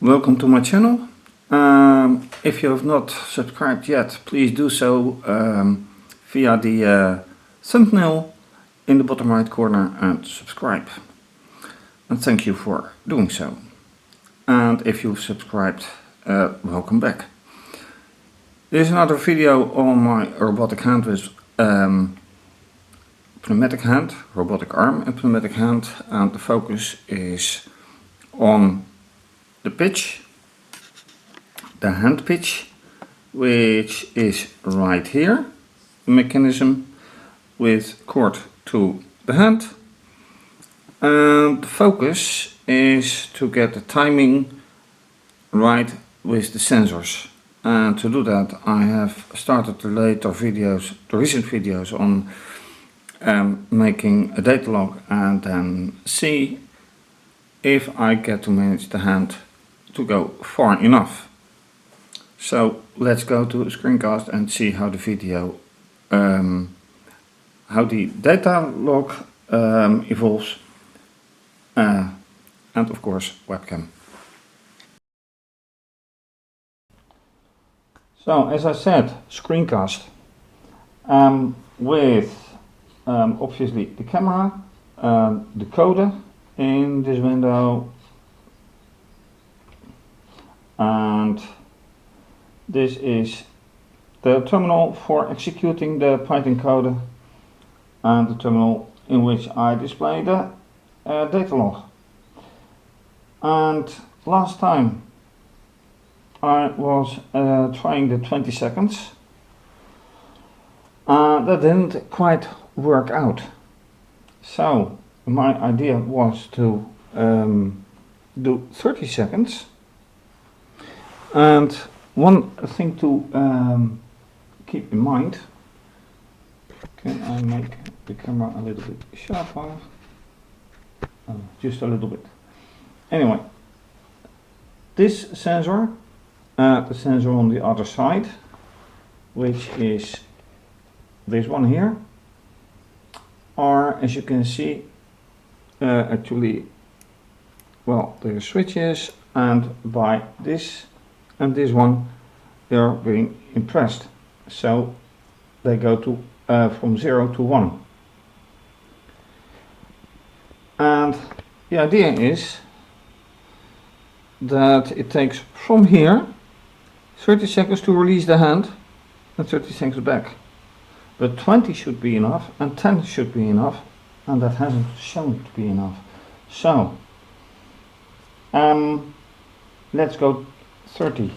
Welcome to my channel. If you have not subscribed yet, please do so via the thumbnail in the bottom right corner and subscribe. And thank you for doing so. And if you've subscribed, welcome back. There's another video on my robotic hand with pneumatic hand, robotic arm and pneumatic hand, and the focus is on the pitch, the hand pitch, which is right here, the mechanism with cord to the hand, and the focus is to get the timing right with the sensors. And to do that I have started the recent videos on making a data log and then see if I get to manage the hand to go far enough. So let's go to a screencast and see how the video, how the data log evolves, and of course webcam. So as I said, screencast with obviously the camera, the coder in this window, and this is the terminal for executing the Python code and the terminal in which I display the data log. And last time I was trying the 20 seconds. That didn't quite work out. So my idea was to do 30 seconds. And one thing to keep in mind, can I make the camera a little bit sharper? Just a little bit. Anyway, this sensor, the sensor on the other side, which is this one here, are, as you can see, actually, well, there are switches, and by this and this one they are being impressed, so they go to from 0 to 1. And the idea is that it takes from here 30 seconds to release the hand and 30 seconds back, but 20 should be enough and 10 should be enough, and that hasn't shown to be enough. So let's go 30.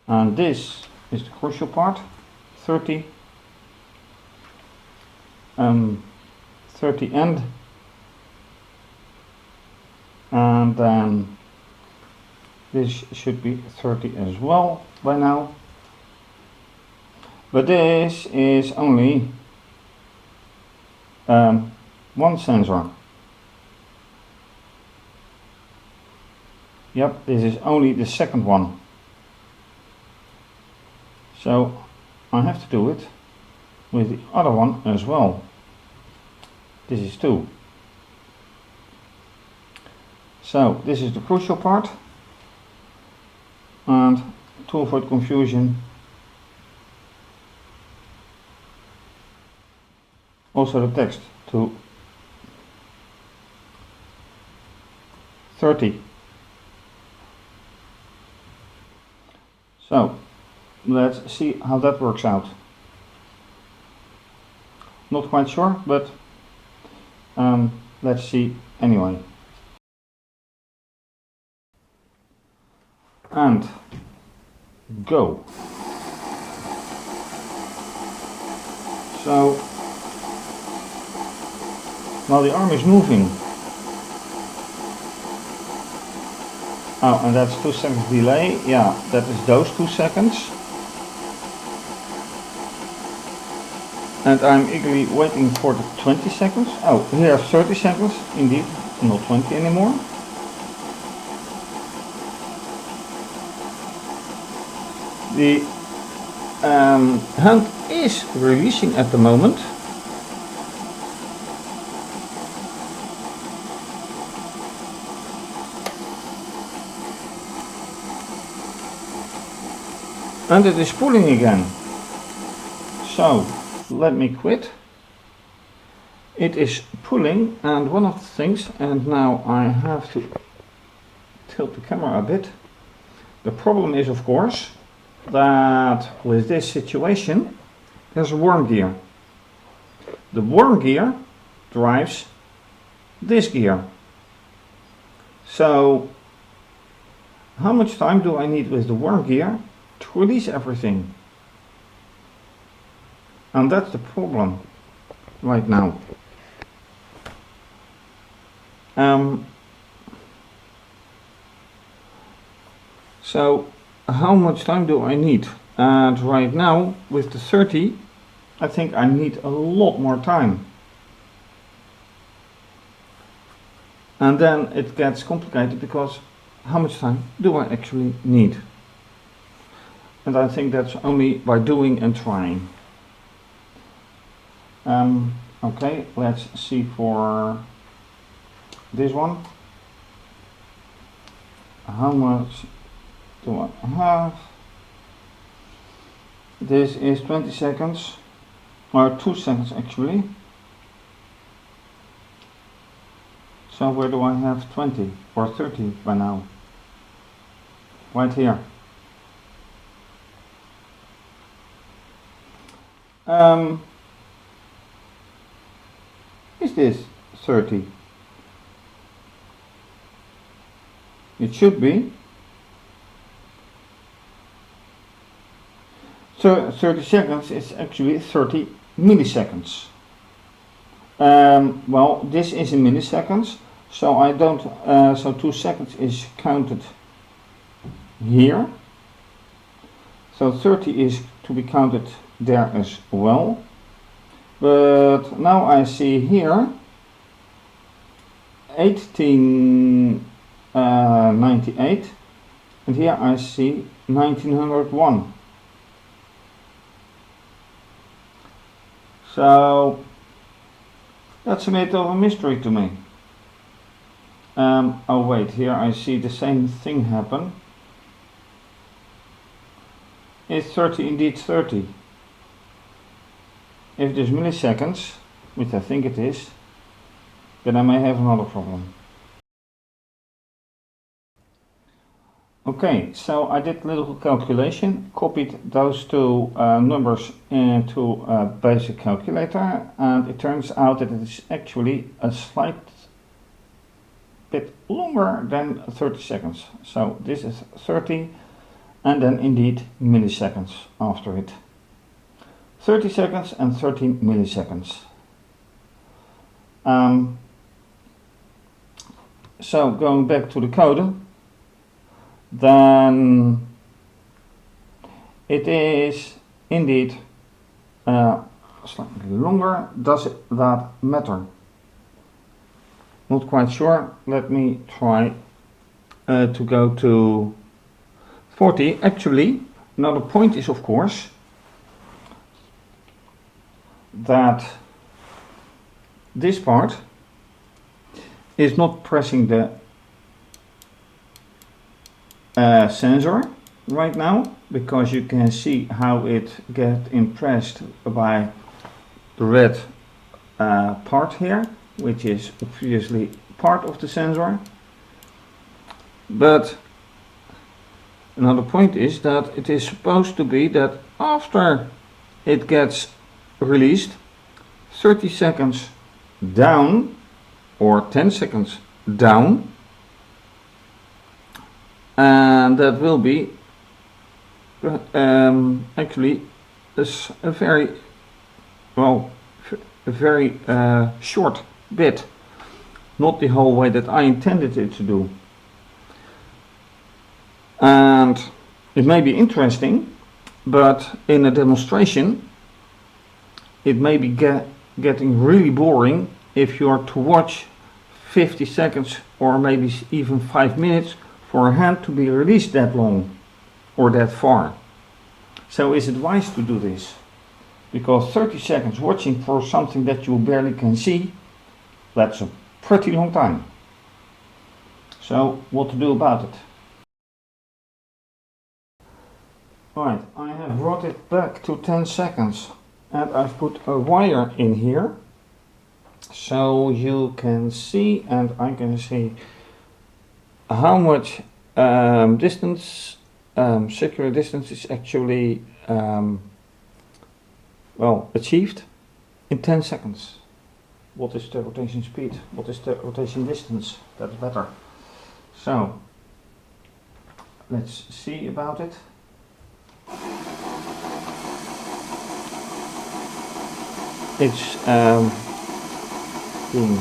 And this is the crucial part. 30 end, and then this should be 30 as well by now, but this is only one sensor. Yep, this is only the second one, so I have to do it with the other one as well. This is 2. So this is the crucial part, and to avoid confusion, also the text to 30. So let's see how that works out. Not quite sure, but let's see anyway. And go. So while the arm is moving, oh, and that's 2 seconds delay. Yeah, that is those 2 seconds. And I'm eagerly waiting for the 20 seconds. Oh, here 30 seconds, indeed, not 20 anymore. The hand is releasing at the moment. and it is pulling again. So let me quit. It is pulling, and one of the things, and now I have to tilt the camera a bit. The problem is, of course, that with this situation there's a worm gear. The worm gear drives this gear. So how much time do I need with the worm gear to release everything? And that's the problem right now. So how much time do I need? And right now with the 30, I think I need a lot more time. And then it gets complicated because how much time do I actually need? And I think that's only by doing and trying. Okay, let's see for this one. How much do I have? This is 20 seconds, or 2 seconds actually. So where do I have 20 or 30 by now? Right here. Is this 30? It should be. So 30 seconds is actually 30 milliseconds. Well, this is in milliseconds, so I don't. So 2 seconds is counted here. So 30 is to be counted there as well. But now I see here 1898, and here I see 1901. So that's a bit of a mystery to me. Oh wait, here I see the same thing happen. Is 30 indeed 30? If it is milliseconds, which I think it is, then I may have another problem. Okay, so I did a little calculation, copied those two numbers into a basic calculator, and it turns out that it is actually a slight bit longer than 30 seconds. So this is 30 and then indeed milliseconds after it. 30 seconds and 30 milliseconds. So going back to the code, then it is indeed slightly longer. Does that matter? Not quite sure. Let me try to go to 40. Actually, another point is, of course, that this part is not pressing the sensor right now, because you can see how it gets impressed by the red part here, which is obviously part of the sensor. But another point is that it is supposed to be that after it gets released, 30 seconds down or 10 seconds down, and that will be actually a very short bit, not the whole way that I intended it to do. And it may be interesting, but in a demonstration it may be getting really boring if you are to watch 50 seconds or maybe even 5 minutes for a hand to be released that long or that far. So is it wise to do this? Because 30 seconds watching for something that you barely can see, that's a pretty long time. So what to do about it? Alright, I brought it back to 10 seconds and I've put a wire in here so you can see and I can see how much distance, circular distance is actually well achieved in 10 seconds. What is the rotation speed? What is the rotation distance? That's better. So let's see about it. It's being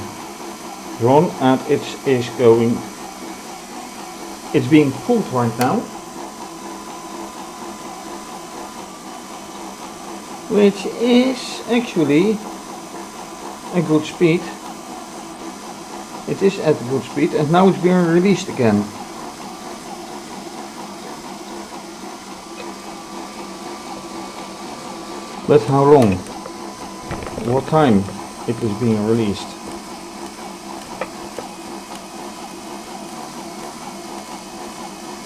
drawn and it's being pulled right now, which is actually a good speed. It is at a good speed and now it's being released again. But how long? What time it is being released?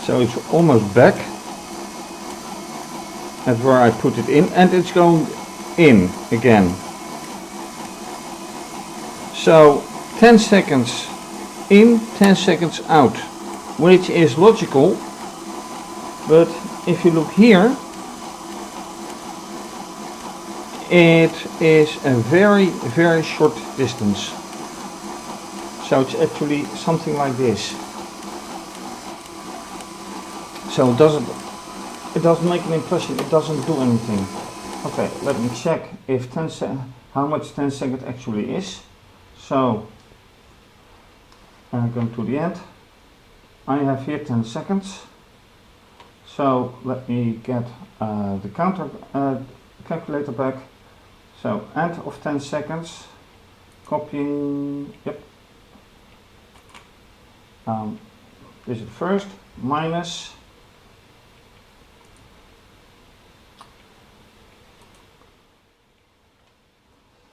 So it's almost back at where I put it in and it's going in again. So 10 seconds in, 10 seconds out, which is logical, but if you look here, it is a very, very short distance. So it's actually something like this. So it doesn't make an impression, it doesn't do anything. Okay, let me check if how much 10 seconds actually is. So I'm going to the end. I have here 10 seconds. So let me get the calculator back. So end of 10 seconds. Copying. Yep. This is first minus.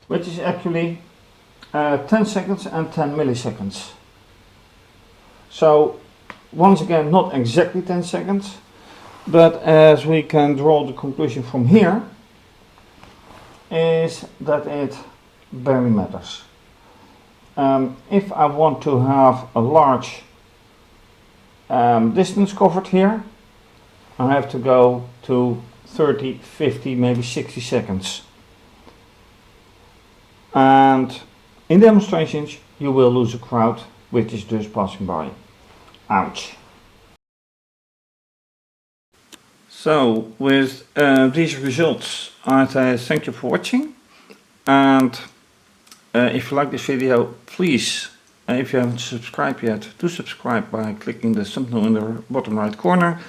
Which is actually 10 seconds and 10 milliseconds. So once again, not exactly 10 seconds, but as we can draw the conclusion from here, is that it barely matters. If I want to have a large distance covered here, I have to go to 30, 50, maybe 60 seconds. And in demonstrations you will lose a crowd which is just passing by. Ouch. So with these results I thank you for watching, and if you like this video, please, if you haven't subscribed yet, do subscribe by clicking the thumbnail in the bottom right corner.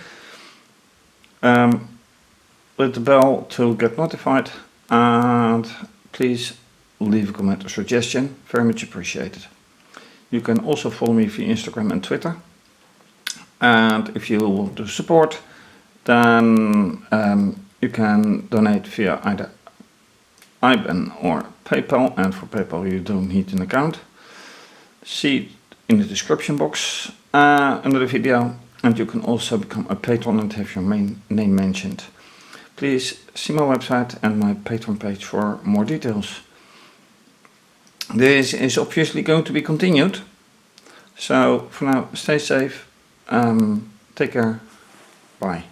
With the bell to get notified, and please leave a comment or suggestion, very much appreciated. You can also follow me via Instagram and Twitter, and if you want to support, then you can donate via either IBAN or PayPal, and for PayPal you don't need an account. See it in the description box under the video, and you can also become a patron and have your name mentioned. Please see my website and my Patreon page for more details. This is obviously going to be continued, so for now stay safe, take care, bye.